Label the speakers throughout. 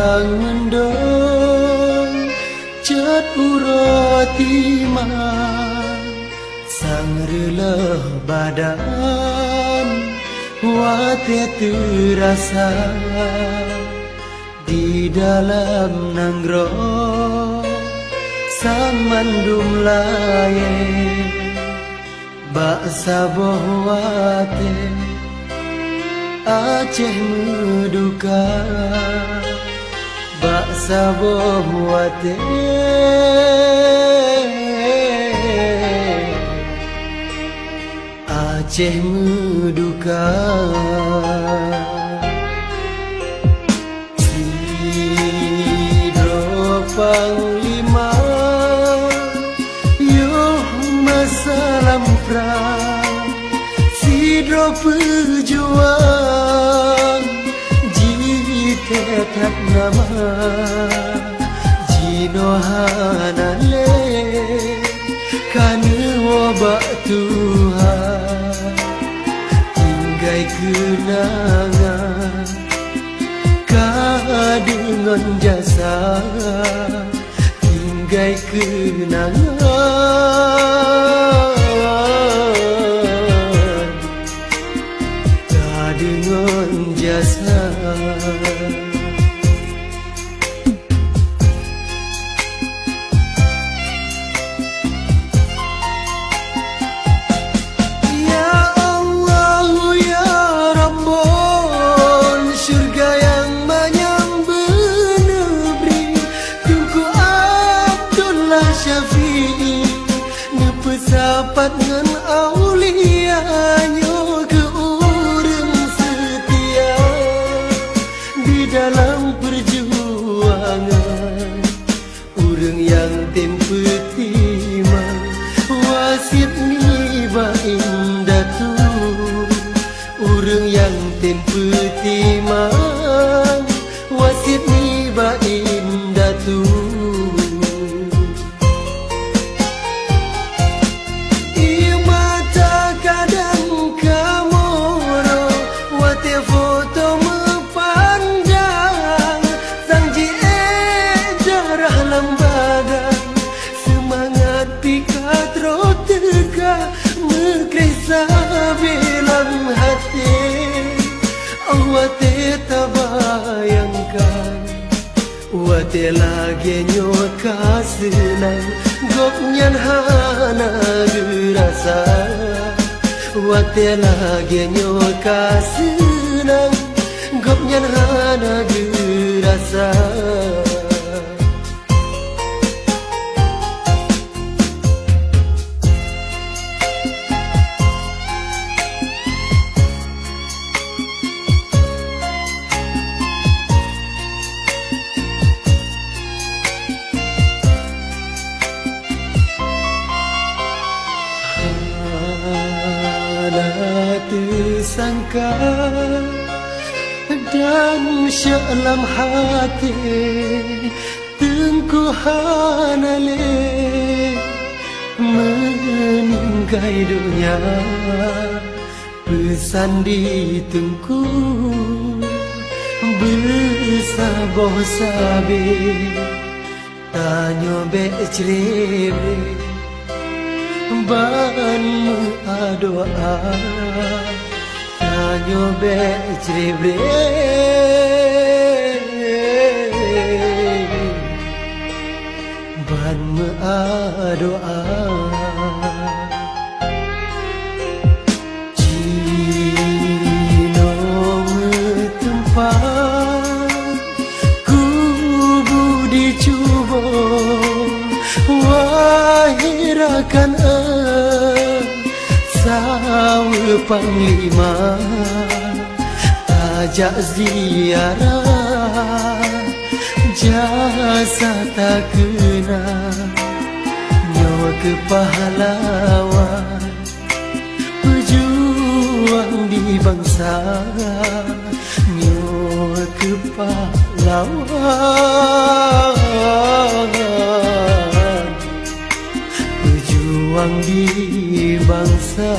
Speaker 1: sang mendung cat uratima sang releh badan wate terasa di dalam nanggro sang mandum laye baksa bohwate Aceh meduka baksa bohwate Aceh meduka Sidro Panglima Yuh masalam perang Sidro pejuang Jitetap nama Jinohanale Kana wabak Tuhan Tinggai kenangan Kadengan jasa Tinggai kenangan Kadengan jasa Sapat ngan aulianya ke urang setia di dalam perjuangan urang yang tempetimang wasit niba indatu urang yang tempetimang wasit niba indatu Bilang hati Wate tabayangkan Wate lagi nyoka senang Goknyan hana gerasa Wate lagi nyoka senang Goknyan hana gerasa Tersangka dan syalam hati tengkuhan ale meninggai dunia pesan di tengku bersaboh sabi tanyo be cerebe ban doa tanyo be cerebe ban doa Cino tempat kubu dicuba wahirakan Sawe Panglima ajak ziarah jasa tak kena nyawa ke pahlawan pejuang di bangsa nyawa ke pahlawan pejuang di bangsa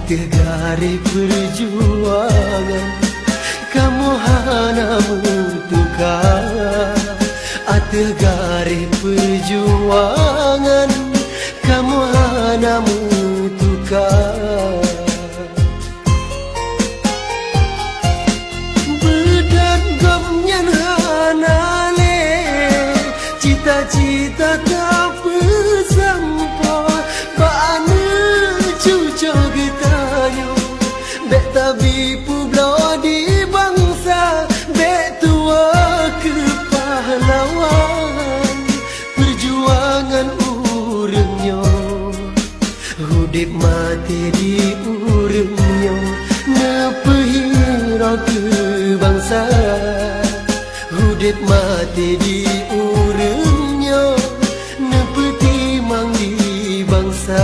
Speaker 1: Ateh garis perjuangan kamu hana mentukar. Ateh garis perjuangan kamu hana mentukar. Bedan gomnyan hana le, cita-cita tak bersampa. Bana cucuk getayo, bek tabi publo di bangsa, bek tua ke pahlawan. Perjuangan urangnya, hudip mati di urangnya, nepehira ke bangsa. Hudip mati di urangnya, nepetimang di bangsa.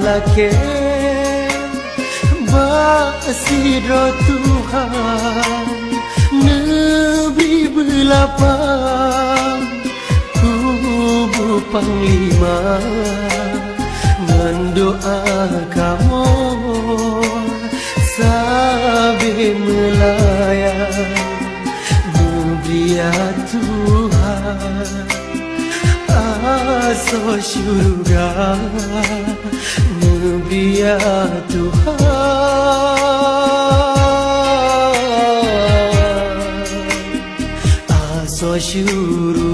Speaker 1: Lake Basidro Tuhan Nabi belapang Kubu Panglima mendoa kamu Sabi melayan Mulia Tuhan Aso syurga Mulia Tuhan Aso syurga